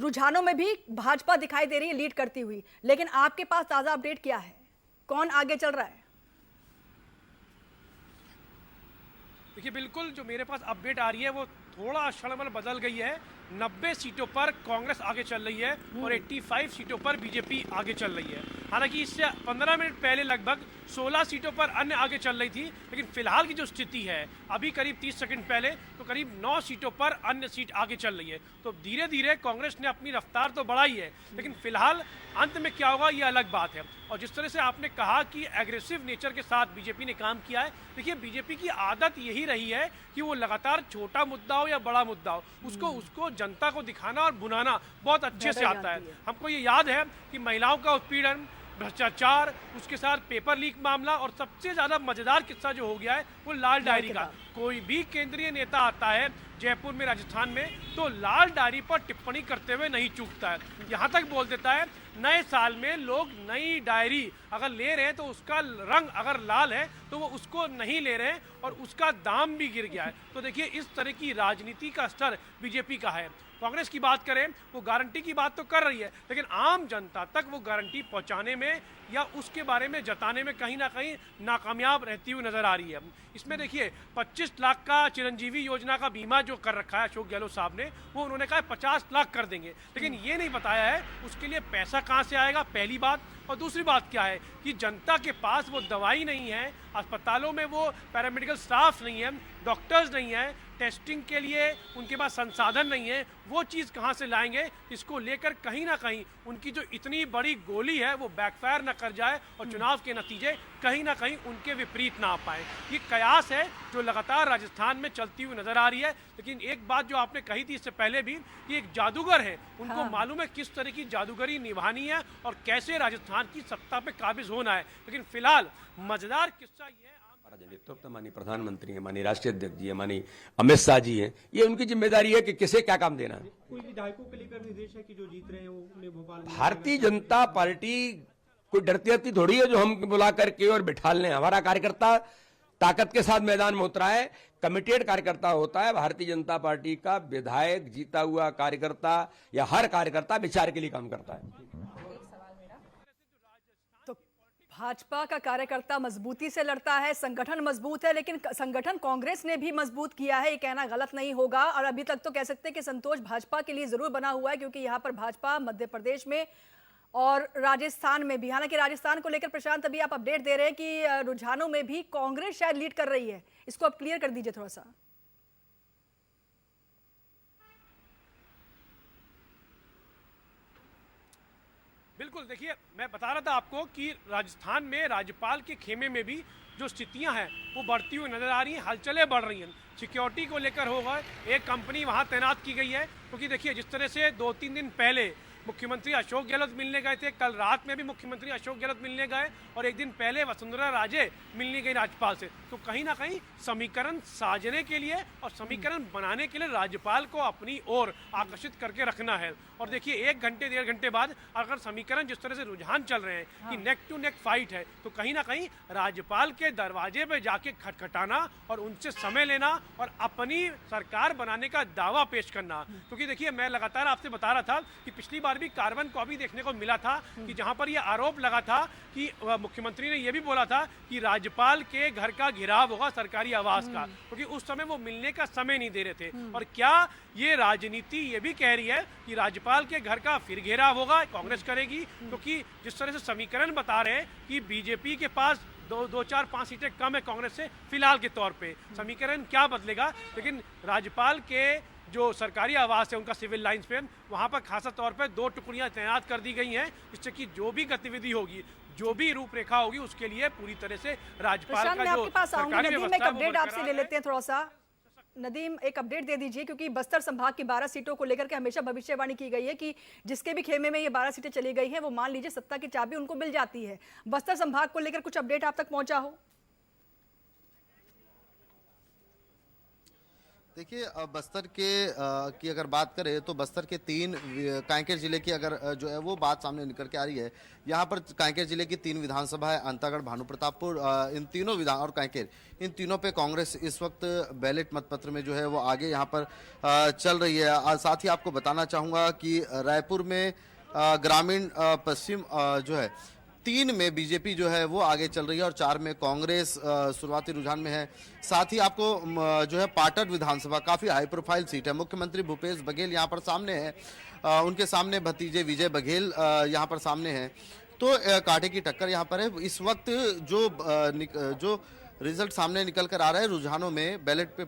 रुझानों में भी भाजपा दिखाई दे रही है लीड करती हुई, लेकिन आपके पास ताजा अपडेट क्या है? कौन आगे चल रहा है? देखिए, बिल्कुल जो मेरे पास अपडेट आ रही है वो थोड़ा क्षणभर बदल गई है। 90 सीटों पर कांग्रेस आगे चल रही है और 85 सीटों पर बीजेपी आगे चल रही है। हालांकि इससे 15 मिनट पहले लगभग 16 सीटों पर अन्य आगे चल रही थी, लेकिन फिलहाल की जो स्थिति है अभी करीब 30 सेकंड पहले तो करीब 9 सीटों पर अन्य सीट आगे चल रही है। तो धीरे धीरे कांग्रेस ने अपनी रफ्तार तो बढ़ाई है, लेकिन फिलहाल अंत में क्या होगा ये अलग बात है। और जिस तरह से आपने कहा कि एग्रेसिव नेचर के साथ बीजेपी ने काम किया है, देखिए बीजेपी की आदत यही रही है कि वो लगातार छोटा मुद्दा हो या बड़ा मुद्दा हो, उसको जनता को दिखाना और बुनाना बहुत अच्छे से आता है। हमको ये याद है कि महिलाओं का उत्पीड़न, भ्रष्टाचार, उसके साथ पेपर लीक मामला और सबसे ज्यादा मजेदार किस्सा जो हो गया है वो लाल डायरी का। कोई भी केंद्रीय नेता आता है जयपुर में, राजस्थान में, तो लाल डायरी पर टिप्पणी करते हुए नहीं चूकता है। यहाँ तक बोल देता है नए साल में लोग नई डायरी अगर ले रहे हैं तो उसका रंग अगर लाल है तो वो उसको नहीं ले रहे हैं और उसका दाम भी गिर गया है। तो देखिए इस तरह की राजनीति का स्तर बीजेपी का है। कांग्रेस की बात करें, वो गारंटी की बात तो कर रही है, लेकिन आम जनता तक वो गारंटी पहुंचाने में या उसके बारे में जताने में कहीं ना कहीं नाकामयाब रहती हुई नजर आ रही है। इसमें देखिए 25 लाख का चिरंजीवी योजना का बीमा जो कर रखा है अशोक गहलोत साहब ने, वो उन्होंने कहा 50 लाख कर देंगे, लेकिन ये नहीं बताया है उसके लिए पैसा कहाँ से आएगा, पहली बात। और दूसरी बात क्या है कि जनता के पास वो दवाई नहीं है, अस्पतालों में वो पैरामेडिकल स्टाफ नहीं है, डॉक्टर्स नहीं है, टेस्टिंग के लिए उनके पास संसाधन नहीं है, वो चीज़ कहाँ से लाएंगे? इसको लेकर कहीं ना कहीं उनकी जो इतनी बड़ी गोली है वो बैकफायर ना कर जाए और चुनाव के नतीजे कहीं ना कहीं उनके विपरीत ना आ पाए। ये कयास है जो लगातार राजस्थान में चलती हुई नजर आ रही है। लेकिन एक बात जो आपने कही थी इससे पहले भी कि एक जादूगर है, उनको मालूम है किस तरह की जादूगरी निभानी है और कैसे राजस्थान की सत्ता पे काबिज होना है। लेकिन फिलहाल मजेदार किस्सा ये है, तो माननीय प्रधानमंत्री हैं, माननीय राष्ट्रीय अध्यक्ष जी हैं, माननीय अमित शाह जी हैं, ये उनकी जिम्मेदारी है कि किसे क्या काम देना है। कोई विधायकों को लेकर निर्देश है कि जो जीत रहे हैं वो उन्हें भोपाल में भारतीय जनता पार्टी कोई डरती थोड़ी है जो हम बुला करके और बिठा लें। हमारा कार्यकर्ता ताकत के साथ मैदान में उतरा है, कमिटेड कार्यकर्ता होता है। भारतीय जनता पार्टी का विधायक, जीता हुआ कार्यकर्ता या हर कार्यकर्ता विचार के लिए काम करता है। भाजपा का कार्यकर्ता मजबूती से लड़ता है, संगठन मजबूत है, लेकिन संगठन कांग्रेस ने भी मजबूत किया है, ये कहना गलत नहीं होगा। और अभी तक तो कह सकते हैं कि संतोष भाजपा के लिए जरूर बना हुआ है, क्योंकि यहाँ पर भाजपा मध्य प्रदेश में और राजस्थान में भी, हालांकि राजस्थान को लेकर प्रशांत अभी आप अपडेट दे रहे हैं कि रुझानों में भी कांग्रेस शायद लीड कर रही है, इसको आप क्लियर कर दीजिए थोड़ा सा। बिल्कुल, देखिए मैं बता रहा था आपको कि राजस्थान में राज्यपाल के खेमे में भी जो स्थितियां हैं वो बढ़ती हुई नजर आ रही हैं, हलचलें बढ़ रही हैं। सिक्योरिटी को लेकर होगा, एक कंपनी वहां तैनात की गई है, क्योंकि देखिए जिस तरह से 2-3 दिन पहले मुख्यमंत्री अशोक गहलोत मिलने गए थे, कल रात में भी मुख्यमंत्री अशोक गहलोत मिलने गए और एक दिन पहले वसुंधरा राजे मिलने गई राज्यपाल से, तो कहीं ना कहीं समीकरण साजने के लिए और समीकरण बनाने के लिए राज्यपाल को अपनी ओर आकर्षित करके रखना है। और देखिए 1 घंटे 1.5 घंटे बाद अगर समीकरण जिस तरह से रुझान चल रहे हैं कि नेक टू नेक फाइट है, तो कहीं ना कहीं राज्यपाल के दरवाजे पे जाके खटखटाना और उनसे समय लेना और अपनी सरकार बनाने का दावा पेश करना। क्योंकि देखिए मैं लगातार आपसे बता रहा था कि पिछली बार भी कार्बन कॉपी देखने को मिला था कि जहां पर यह आरोप लगा था कि मुख्यमंत्री ने यह भी बोला था कि राज्यपाल के घर का घेराव होगा सरकारी आवास का, क्योंकि उस समय वो मिलने का समय नहीं दे रहे थे। और क्या ये राजनीति ये भी कह रही है कि राज्यपाल के घर का फिर घेराव होगा, कांग्रेस करेगी? क्योंकि जिस तरह से समीकरण बता रहे हैं कि बीजेपी के पास 2-4-5 सीटें कम है कांग्रेस से फिलहाल के तौर पे, समीकरण क्या बदलेगा? लेकिन राज्यपाल के जो सरकारी आवास है उनका सिविल लाइंस पे, वहां पर खासा तौर पे 2 टुकड़ियां तैनात कर दी गई हैं, जिससे कि जो भी गतिविधि होगी, जो भी रूपरेखा होगी, उसके लिए पूरी तरह से राज्यपाल का जो सरकारी व्यवस्था है वो अपडेट आपसे ले लेते हैं थोड़ा सा। नदीम, एक अपडेट दे दीजिए, क्योंकि बस्तर संभाग की 12 सीटों को लेकर के हमेशा भविष्यवाणी की गई है कि जिसके भी खेमे में ये 12 सीटें चली गई हैं वो मान लीजिए सत्ता की चाबी उनको मिल जाती है। बस्तर संभाग को लेकर कुछ अपडेट आप तक पहुंचा हो? देखिए बस्तर के की अगर बात करें तो बस्तर के कांकेर जिले की अगर जो है वो बात सामने निकल के आ रही है। यहाँ पर कांकेर जिले की 3 विधानसभा है, अंतागढ़, भानुप्रतापपुर, इन तीनों विधान और कांकेर, इन तीनों पे कांग्रेस इस वक्त बैलेट मतपत्र में जो है वो आगे यहाँ पर चल रही है। साथ ही आपको बताना चाहूँगा कि रायपुर में ग्रामीण पश्चिम जो है 3 में बीजेपी जो है वो आगे चल रही है और 4 में कांग्रेस शुरुआती रुझान में है। साथ ही आपको जो है पाटन विधानसभा काफी हाई प्रोफाइल सीट है। मुख्यमंत्री भूपेश बघेल यहाँ पर सामने है, उनके सामने भतीजे विजय बघेल यहाँ पर सामने हैं। तो कांटे की टक्कर यहाँ पर है। इस वक्त जो रिजल्ट सामने निकल कर आ रहा है रुझानों में बैलेट पे